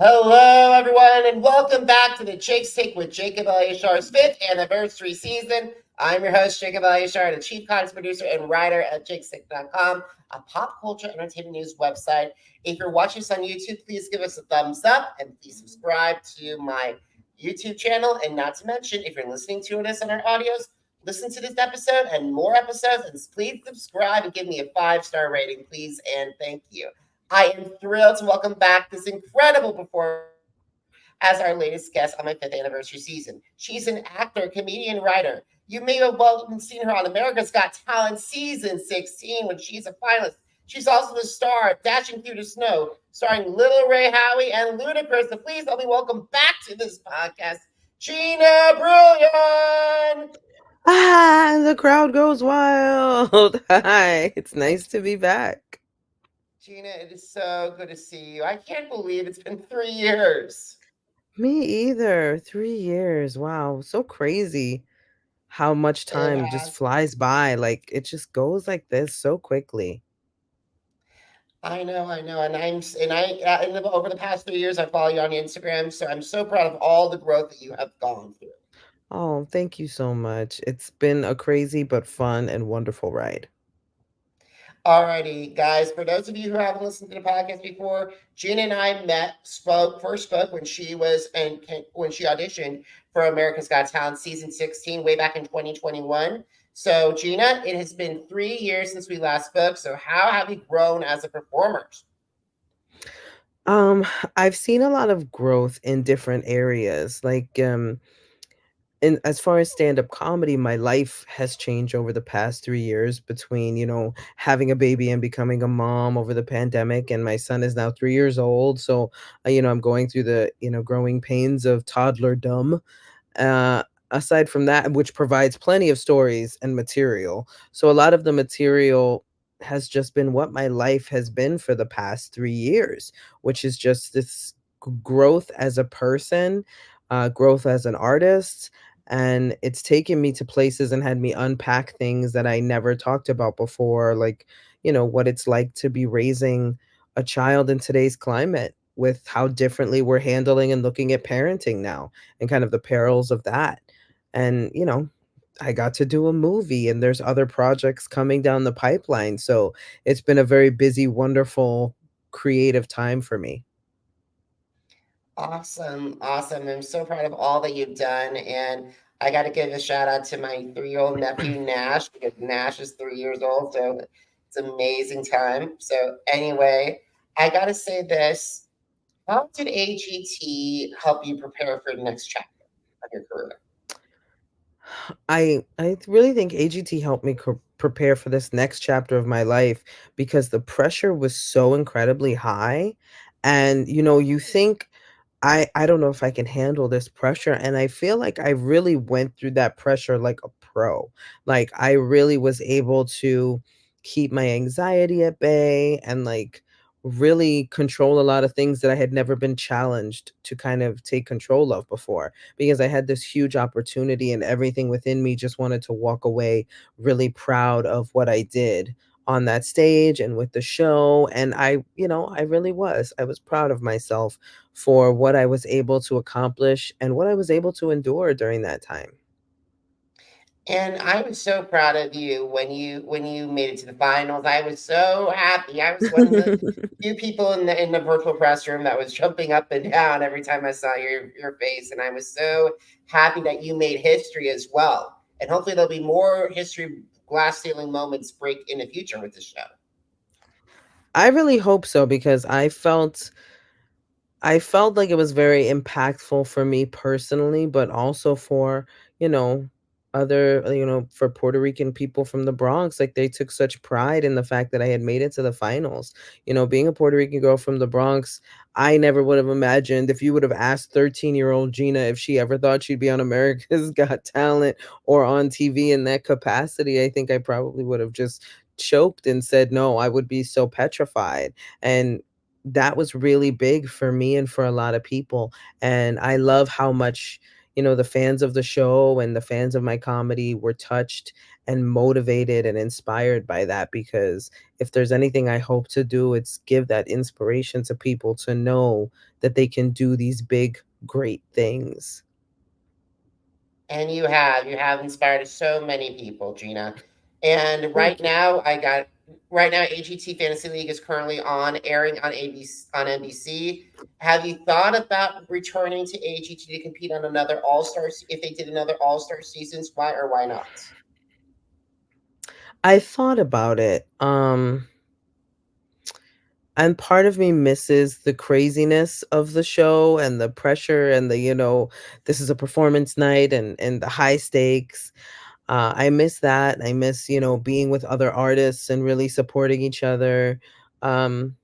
Hello, everyone, and welcome back to the Jake's Take with Jacob Elyachar's 5th anniversary season. I'm your host, Jacob Elyachar, the chief content producer and writer at jakestick.com, a pop culture entertainment news website. If you're watching us on YouTube, please give us a thumbs up and please subscribe to my YouTube channel. And not to mention, if you're listening to this on our audios, listen to this episode and more episodes, and please subscribe and give me a 5-star rating, please, and thank you. I am thrilled to welcome back this incredible performer as our latest guest on my 5th anniversary season. She's an actor, comedian, writer. You may have well seen her on America's Got Talent season 16 when she's a finalist. She's also the star of Dashing Through the Snow, starring Little Ray Howie and Ludacris. So please help me welcome back to this podcast, Gina Brillon. The crowd goes wild. Hi, it's nice to be back. Gina, it is so good to see you. I can't believe it's been 3 years. Me either. 3 years. Wow, so crazy how much It time just has. flies by. Like it just goes like this so quickly. I know, and over the past 3 years, I follow you on Instagram, so I'm so proud of all the growth that you have gone through. Oh, thank you so much. It's been a crazy but fun and wonderful ride. Alrighty, guys. For those of you who haven't listened to the podcast before, Gina and I first spoke when she was and when she auditioned for America's Got Talent season 16 way back in 2021. So, Gina, it has been 3 years since we last spoke. So, how have you grown as a performer? Um, I've seen a lot of growth in different areas. And as far as stand-up comedy, my life has changed over the past 3 years between, having a baby and becoming a mom over the pandemic, and my son is now 3 years old, so, I'm going through the, growing pains of toddlerdom. Uh, Aside from that, which provides plenty of stories and material. So a lot of the material has just been what my life has been for the past 3 years, which is just this growth as a person, growth as an artist, and it's taken me to places and had me unpack things that I never talked about before, like, what it's like to be raising a child in today's climate with how differently we're handling and looking at parenting now and kind of the perils of that. And, I got to do a movie and there's other projects coming down the pipeline. So it's been a very busy, wonderful, creative time for me. Awesome, awesome. I'm so proud of all that you've done. And I got to give a shout out to my 3-year-old nephew, Nash, because Nash is 3 years old. So it's an amazing time. So, anyway, I got to say this. How did AGT help you prepare for the next chapter of your career? I really think AGT helped me prepare for this next chapter of my life because the pressure was so incredibly high. And, you think I don't know if I can handle this pressure, and I feel like I really went through that pressure like a pro. Like, I really was able to keep my anxiety at bay and, like, really control a lot of things that I had never been challenged to kind of take control of before, because I had this huge opportunity and everything within me just wanted to walk away really proud of what I did on that stage and with the show. And I really was. I was proud of myself for what I was able to accomplish and what I was able to endure during that time. And I was so proud of you when you made it to the finals. I was so happy. I was one of the few people in the virtual press room that was jumping up and down every time I saw your face, and I was so happy that you made history as well. And hopefully there'll be more history glass ceiling moments break in the future with the show. I really hope so because I felt like it was very impactful for me personally, but also for, you know, for Puerto Rican people from the Bronx. Like they took such pride in the fact that I had made it to the finals. Being a Puerto Rican girl from the Bronx, I never would have imagined if you would have asked 13-year-old Gina if she ever thought she'd be on America's Got Talent or on TV in that capacity. I think I probably would have just choked and said no. I would be so petrified. And that was really big for me and for a lot of people. And I love how much, the fans of the show and the fans of my comedy were touched and motivated and inspired by that, because if there's anything I hope to do, it's give that inspiration to people to know that they can do these big, great things. And you have inspired so many people, Gina. And Thank you. right now AGT Fantasy League is currently on airing on ABC on NBC. Have you thought about returning to AGT to compete on another All Star if they did another All Star seasons? Why or why not? I thought about it. And part of me misses the craziness of the show and the pressure and this is a performance night and the high stakes. I miss that. I miss, being with other artists and really supporting each other. Um,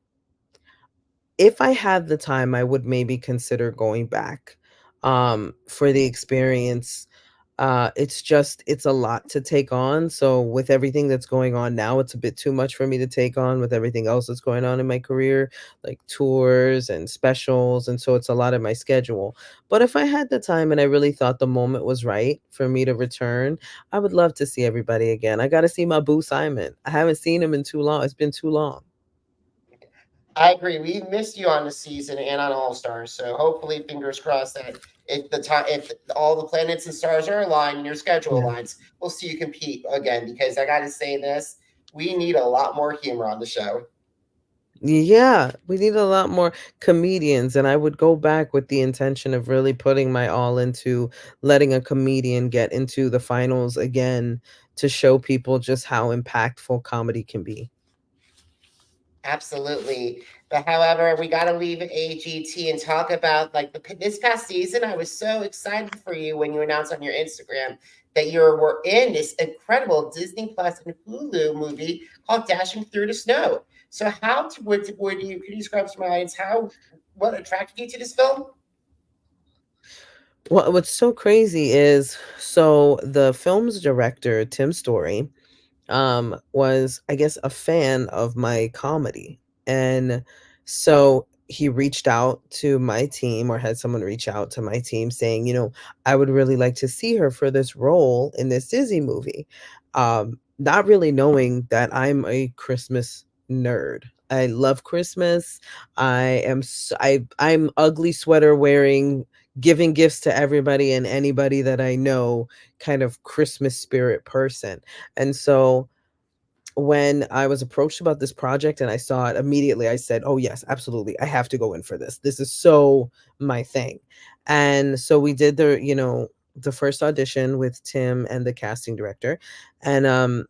if I had the time, I would maybe consider going back for the experience. It's a lot to take on. So with everything that's going on now, it's a bit too much for me to take on with everything else that's going on in my career, like tours and specials. And so it's a lot of my schedule. But if I had the time and I really thought the moment was right for me to return, I would love to see everybody again. I got to see my boo Simon. I haven't seen him in too long. It's been too long. I agree. We missed you on the season and on All Stars. So hopefully, fingers crossed that if all the planets and stars are aligned and your schedule Yeah. aligns, we'll see you compete again. Because I got to say this, we need a lot more humor on the show. Yeah, we need a lot more comedians, and I would go back with the intention of really putting my all into letting a comedian get into the finals again to show people just how impactful comedy can be. Absolutely. But however, we got to leave AGT and talk about like this past season. I was so excited for you when you announced on your Instagram that you were in this incredible Disney Plus and Hulu movie called Dashing Through the Snow. So would you could you describe to my audience how what attracted you to this film? What's so crazy is, so the film's director, Tim Story, was, I guess, a fan of my comedy. And so he reached out to my team, or had someone reach out to my team saying, I would really like to see her for this role in this Disney movie. Not really knowing that I'm a Christmas nerd. I love Christmas. I'm ugly sweater wearing, giving gifts to everybody and anybody that I know, kind of Christmas spirit person. And so when I was approached about this project and I saw it immediately, I said, "Oh yes, absolutely. I have to go in for this. This is so my thing." And so we did the first audition with Tim and the casting director. And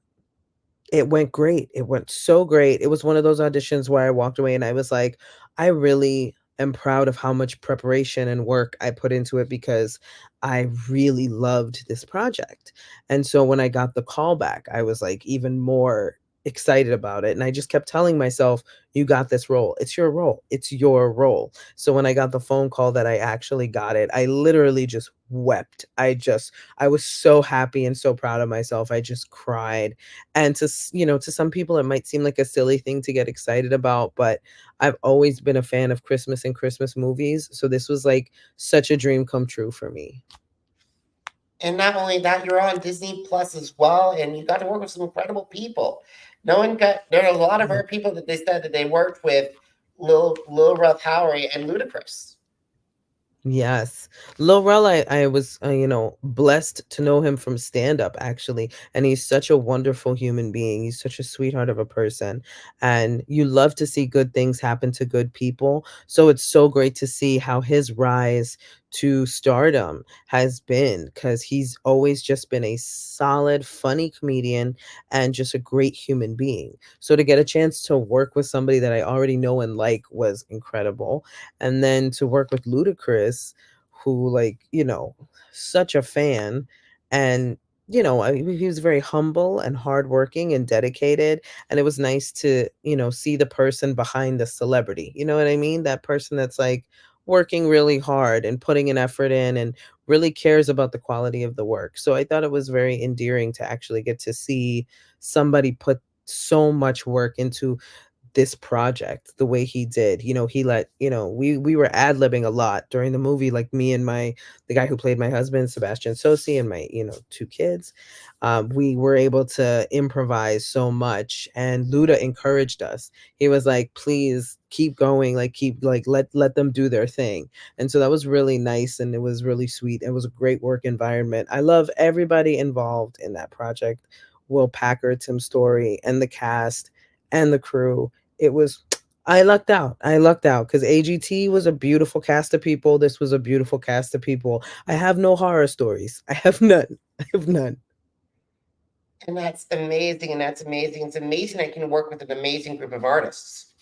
it went great. It went so great. It was one of those auditions where I walked away and I was like, I really am proud of how much preparation and work I put into it, because I really loved this project. And so when I got the call back, I was like even more excited about it. And I just kept telling myself, you got this role. It's your role. It's your role. So when I got the phone call that I actually got it, I literally just wept. I was so happy and so proud of myself. I just cried. And to some people, it might seem like a silly thing to get excited about, but I've always been a fan of Christmas and Christmas movies. So this was like such a dream come true for me. And not only that, you're on Disney Plus as well, and you got to work with some incredible people. No one got there are a lot of Yeah. our people that they said that they worked with Lil Ralph Howery and Ludacris. Yes. Lil Rel, I was, blessed to know him from stand up, actually. And he's such a wonderful human being. He's such a sweetheart of a person. And you love to see good things happen to good people. So it's so great to see how his rise to stardom has been, because he's always just been a solid, funny comedian and just a great human being. So to get a chance to work with somebody that I already know and like was incredible. And then to work with Ludacris, who, like, such a fan. And he was very humble and hardworking and dedicated. And it was nice to see the person behind the celebrity, you know what I mean, that person that's like working really hard and putting an effort in and really cares about the quality of the work. So I thought it was very endearing to actually get to see somebody put so much work into this project the way he did. He let, we were ad-libbing a lot during the movie, like me and the guy who played my husband, Sebastian Sosi, and my, two kids. We were able to improvise so much, and Luda encouraged us. He was like, please keep going, like keep, like let them do their thing. And so that was really nice, and it was really sweet. It was a great work environment. I love everybody involved in that project. Will Packer, Tim Story, and the cast and the crew. It was I lucked out. I lucked out because AGT was a beautiful cast of people. This was a beautiful cast of people. I have no horror stories. I have none. I have none. And that's amazing. And that's amazing. It's amazing I can work with an amazing group of artists.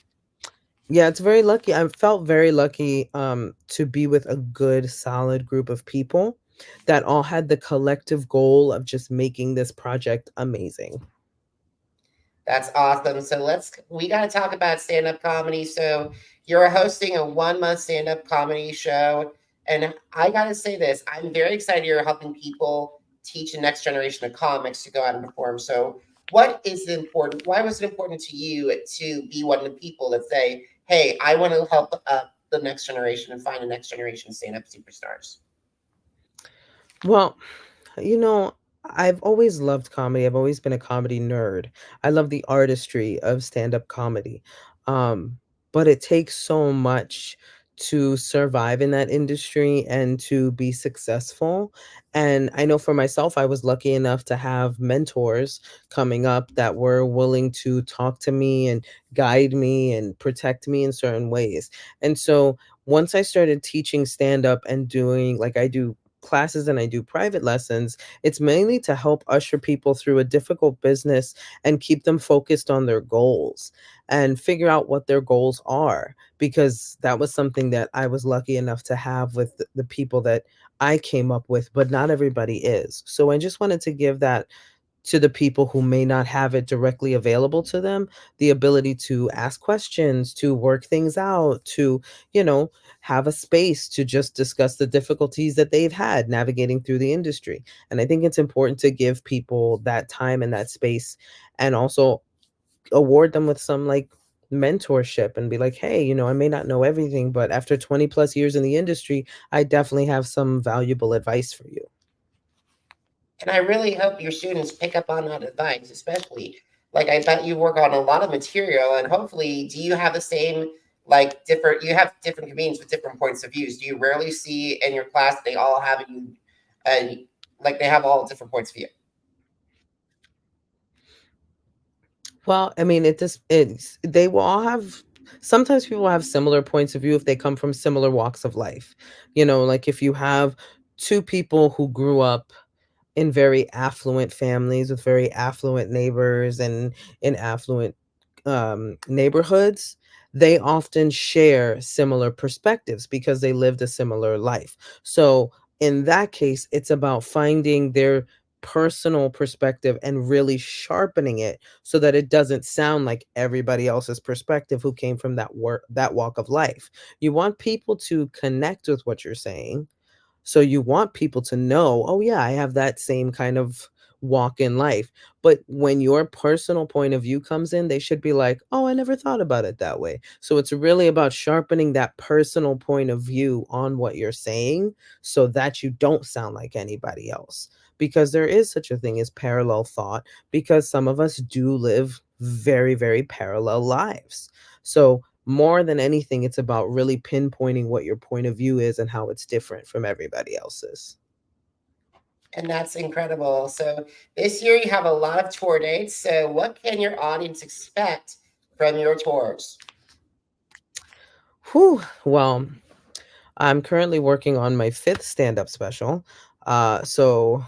Yeah, it's very lucky. I felt very lucky to be with a good, solid group of people that all had the collective goal of just making this project amazing. That's awesome. So we got to talk about stand up comedy. So you're hosting a 1 month stand up comedy show. And I got to say this, I'm very excited you're helping people teach the next generation of comics to go out and perform. So, what is important? Why was it important to you to be one of the people that say, hey, I want to help the next generation and find the next generation stand up superstars? Well, You know, I've always loved comedy. I've always been a comedy nerd. I love the artistry of stand-up comedy. Um, but it takes so much to survive in that industry and to be successful. And I know for myself, I was lucky enough to have mentors coming up that were willing to talk to me and guide me and protect me in certain ways. And so once I started teaching stand-up and doing, like, I do classes and I do private lessons, it's mainly to help usher people through a difficult business and keep them focused on their goals and figure out what their goals are. Because that was something that I was lucky enough to have with the people that I came up with, but not everybody is. So I just wanted to give that to the people who may not have it directly available to them, the ability to ask questions, to work things out, to, you know, have a space to just discuss the difficulties that they've had navigating through the industry. And I think it's important to give people that time and that space, and also award them with some, like, mentorship and be like, hey, I may not know everything, but after 20 plus years in the industry, I definitely have some valuable advice for you. And I really hope your students pick up on that advice, especially like I bet you work on a lot of material, and hopefully, do you have the same like different? You have different comedians with different points of views. Do you rarely see in your class they all have you, uh, like they have all different points of view? Well, I mean, they will all have, sometimes people have similar points of view if they come from similar walks of life. Like if you have two people who grew up in very affluent families with very affluent neighbors and in affluent neighborhoods, they often share similar perspectives because they lived a similar life. So in that case, it's about finding their personal perspective and really sharpening it so that it doesn't sound like everybody else's perspective who came from that walk of life. You want people to connect with what you're saying, so you want people to know, oh, yeah, I have that same kind of walk in life. But when your personal point of view comes in, they should be like, oh, I never thought about it that way. So it's really about sharpening that personal point of view on what you're saying so that you don't sound like anybody else. Because there is such a thing as parallel thought, because some of us do live very, very parallel lives. So more than anything, it's about really pinpointing what your point of view is and how it's different from everybody else's. And that's incredible. So this year you have a lot of tour dates. So what can your audience expect from your tours? Whew. Well, I'm currently working on my fifth stand-up special. So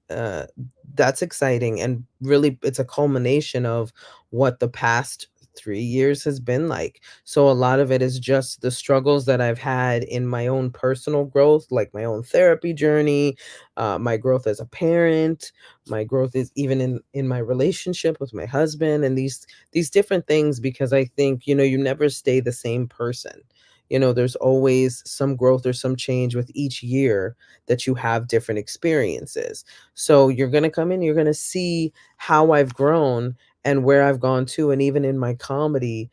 uh, that's exciting, and really it's a culmination of what the past 3 years has been like. So a lot of it is just the struggles that I've had in my own personal growth, like my own therapy journey, my growth as a parent, my growth is even in my relationship with my husband, and these different things, because I think, you never stay the same person. There's always some growth or some change with each year that you have different experiences. So you're going to come in, you're going to see how I've grown. and where I've gone to, and even in my comedy,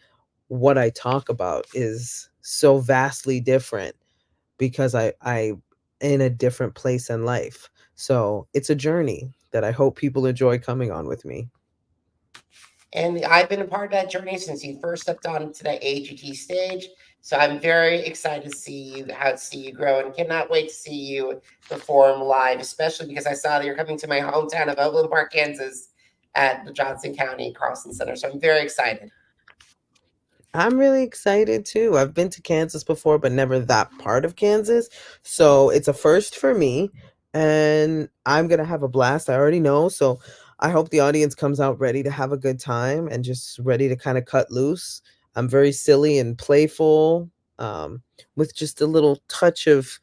what I talk about is so vastly different because I in a different place in life. So it's a journey that I hope people enjoy coming on with me. And I've been a part of that journey since you first stepped onto that AGT stage. So I'm very excited to see you grow, and cannot wait to see you perform live, especially because I saw that you're coming to my hometown of Overland Park, Kansas at the Johnson County Carlson Center. So I'm very excited. I'm really excited too. I've been to Kansas before, but never that part of Kansas. So it's a first for me, and I'm going to have a blast. I already know. So I hope the audience comes out ready to have a good time and just ready to kind of cut loose. I'm very silly and playful, with just a little touch of,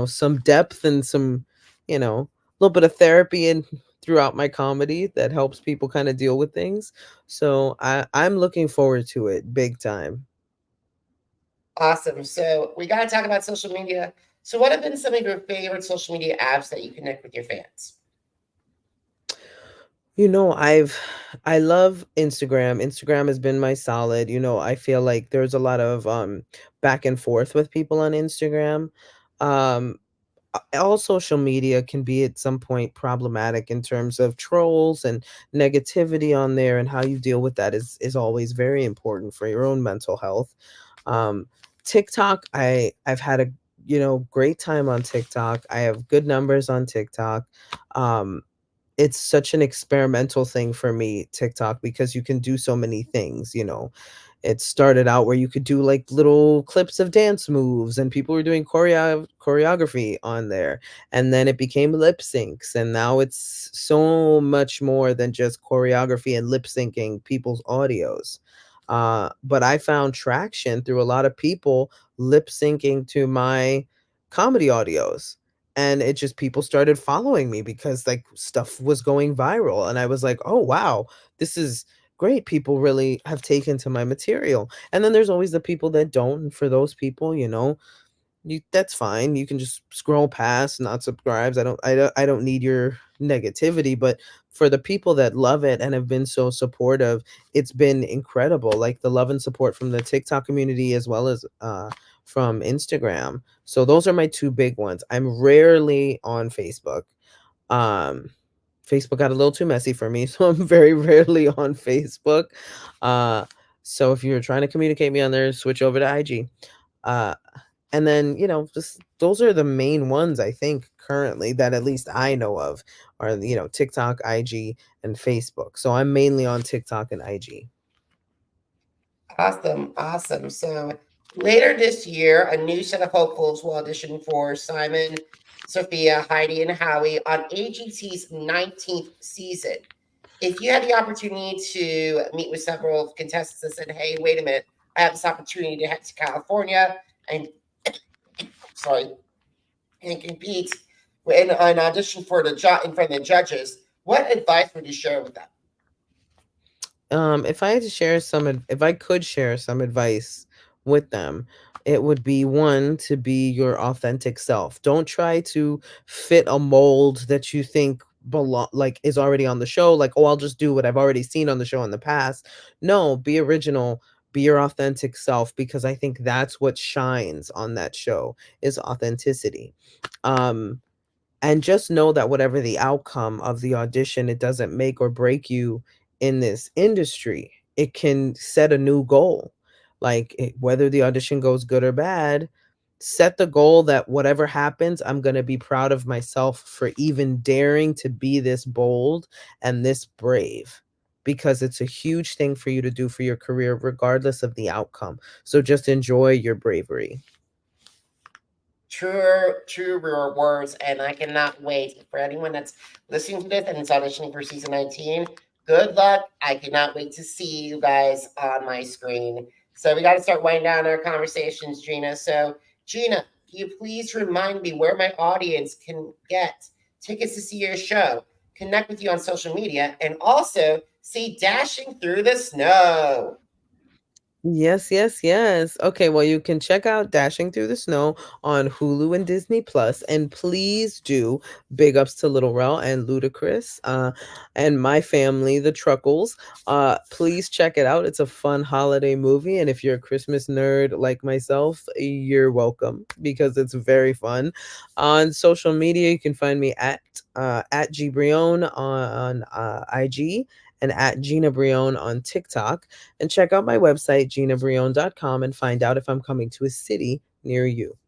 some depth and some, a little bit of therapy and throughout my comedy that helps people kind of deal with things. So I'm looking forward to it big time. Awesome. So we got to talk about social media. So what have been some of your favorite social media apps that you connect with your fans? I love Instagram. Instagram has been my solid. I feel like there's a lot of back and forth with people on Instagram. Um all social media can be at some point problematic in terms of trolls and negativity on there, and how you deal with that is always very important for your own mental health. um TikTok, I've had a great time on TikTok. I have good numbers on TikTok. um it's such an experimental thing for me, TikTok, because you can do so many things. It started out where you could do like little clips of dance moves, and people were doing choreography on there. And then it became lip syncs, and now it's so much more than just choreography and lip syncing people's audios. But I found traction through a lot of people lip syncing to my comedy audios, and it just people started following me because like stuff was going viral, and I was like, oh wow, this is great. People really have taken to my material. And then there's always the people that don't, and for those people, that's fine. You can just scroll past, not subscribes. I don't need your negativity. But for the people that love it and have been so supportive, it's been incredible. Like the love and support from the TikTok community as well as from Instagram. So those are my two big ones. I'm rarely on Facebook. Um Facebook got a little too messy for me, so I'm very rarely on Facebook. Uh so if you're trying to communicate me on there, switch over to IG. Uh and then, just those are the main ones I think currently that at least I know of are, TikTok, IG, and Facebook. So I'm mainly on TikTok and IG. Awesome, awesome. So later this year, a new set of hopefuls will audition for Simon, Sophia, Heidi, and Howie on AGT's 19th season. If you had the opportunity to meet with several contestants and said, "Hey, wait a minute, I have this opportunity to head to California and sorry and compete in an audition for in front of the judges," what advice would you share with them? If I could share some advice with them, it would be one, to be your authentic self. Don't try to fit a mold that you think like is already on the show. Like, oh, I'll just do what I've already seen on the show in the past. No, be original. Be your authentic self, because I think that's what shines on that show is authenticity. Um, and just know that whatever the outcome of the audition, it doesn't make or break you in this industry. It can set a new goal. Like whether the audition goes good or bad, set the goal that whatever happens, I'm going to be proud of myself for even daring to be this bold and this brave, because it's a huge thing for you to do for your career regardless of the outcome. So just enjoy your bravery. Truer words, and I cannot wait for anyone that's listening to this and is auditioning for season 19. Good luck. I cannot wait to see you guys on my screen. So we got to start winding down our conversations, Gina. So, Gina, can you please remind me where my audience can get tickets to see your show, connect with you on social media, and also see Dashing Through the Snow? Yes, yes, yes. Okay, well, you can check out Dashing Through the Snow on Hulu and Disney Plus, and please do big ups to Little Rel and Ludacris, and my family, the Truckles. Please check it out. It's a fun holiday movie, and if you're a Christmas nerd like myself, you're welcome because it's very fun. On social media, you can find me at G Brion on IG and at Gina Brion on TikTok, and check out my website, ginabrion.com, and find out if I'm coming to a city near you.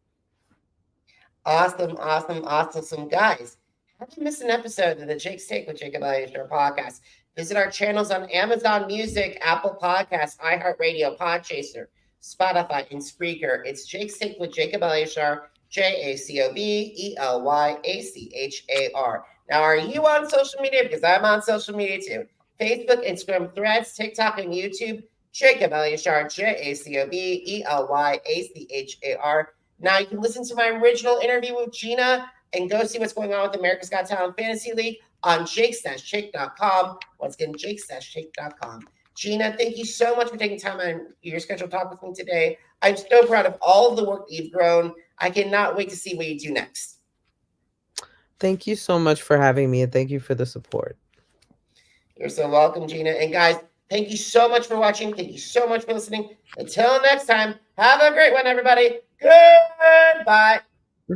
Awesome, awesome, awesome. Some guys, how do you miss an episode of the Jake's Take with Jacob Elyachar podcast? Visit our channels on Amazon Music, Apple Podcasts, iHeartRadio, Podchaser, Spotify, and Spreaker. It's Jake's Take with Jacob Elyachar, JACOBELYACHAR. Now, are you on social media? Because I'm on social media too. Facebook, Instagram, Threads, TikTok, and YouTube. Jacob Elyachar, JACOBELYACHAR. Now you can listen to my original interview with Gina and go see what's going on with America's Got Talent Fantasy League on jakes-shake.com. Once again, jakes-shake.com. Gina, thank you so much for taking time on your schedule to talk with me today. I'm so proud of all of the work that you've grown. I cannot wait to see what you do next. Thank you so much for having me, and thank you for the support. You're so welcome, Gina. And guys, thank you so much for watching. Thank you so much for listening. Until next time, have a great one, everybody. Goodbye.